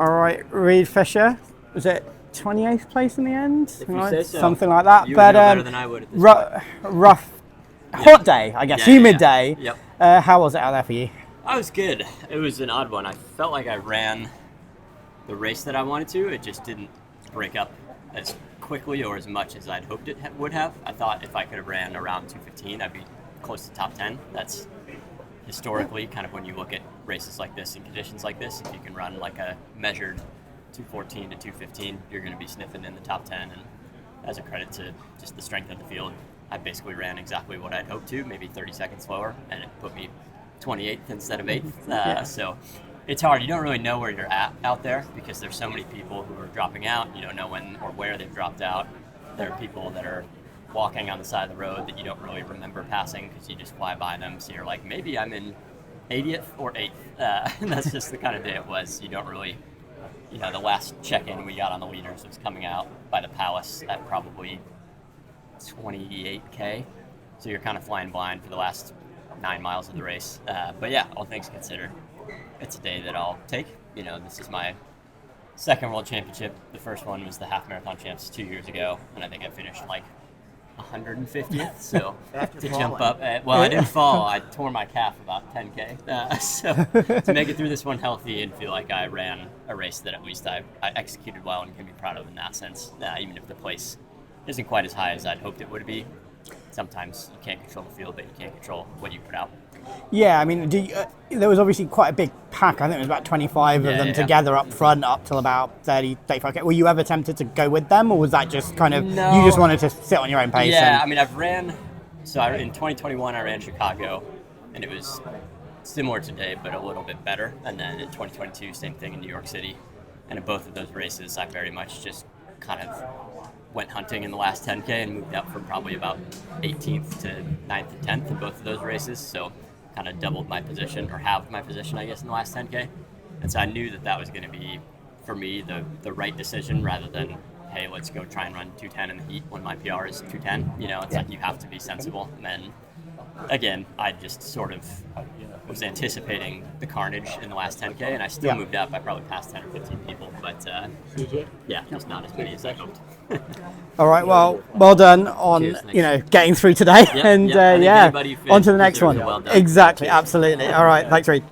All right, Reed Fischer, was it 28th place in the end? If you say so. Something like that. You would know better than I would at this point. Rough, hot day, I guess, humid day. Yep. How was it out there for you? I was good. It was an odd one. I felt like I ran the race that I wanted to. It just didn't break up as quickly or as much as I'd hoped it would have. I thought if I could have ran around 2:15, I'd be close to top 10. That's historically kind of when you look at races like this and conditions like this, if you can run like a measured 2:14 to 2:15, you're going to be sniffing in the top 10. And as a credit to just the strength of the field, I basically ran exactly what I'd hoped to, maybe 30 seconds slower, and it put me 28th instead of 8th. So it's hard. You don't really know where you're at out there because there's so many people who are dropping out. You don't know when or where they've dropped out. There are people that are walking on the side of the road that you don't really remember passing because you just fly by them. So you're like, maybe I'm in 80th or 8th. And that's just the kind of day it was. You don't really, the last check-in we got on the leaders was coming out by the Palace at probably 28K. So you're kind of flying blind for the last 9 miles of the race. But yeah, all things considered, it's a day that I'll take. This is my second world championship. The first one was the half marathon champs 2 years ago, and I think I finished like 150th. So to jump up, I didn't fall. I tore my calf about 10K. So to make it through this one healthy and feel like I ran a race that at least I executed well and can be proud of in that sense, even if the place isn't quite as high as I'd hoped it would be. Sometimes you can't control the field, but you can't control what you put out. Yeah, I mean, there was obviously quite a big pack. I think it was about 25 of them together up front, up till about 30, 35. Were you ever tempted to go with them, or was that just kind of, you just wanted to sit on your own pace? Yeah, I mean, I've ran, in 2021 I ran Chicago, and it was similar today, but a little bit better. And then in 2022, same thing in New York City. And in both of those races, I very much just kind of went hunting in the last 10K and moved up from probably about 18th to 9th to 10th in both of those races. So kind of doubled my position, or halved my position, I guess, in the last 10K. And so I knew that was going to be, for me, the right decision rather than, hey, let's go try and run 2:10 in the heat when my PR is 2:10. It's like you have to be sensible. And then, again, I just sort of was anticipating the carnage in the last 10K, and I still moved up. I probably passed 10 or 15 people, but just not as many as I hoped. All right, well done on getting through today, and on to the next one. Well done. Exactly, absolutely. All right, thanks, Reed.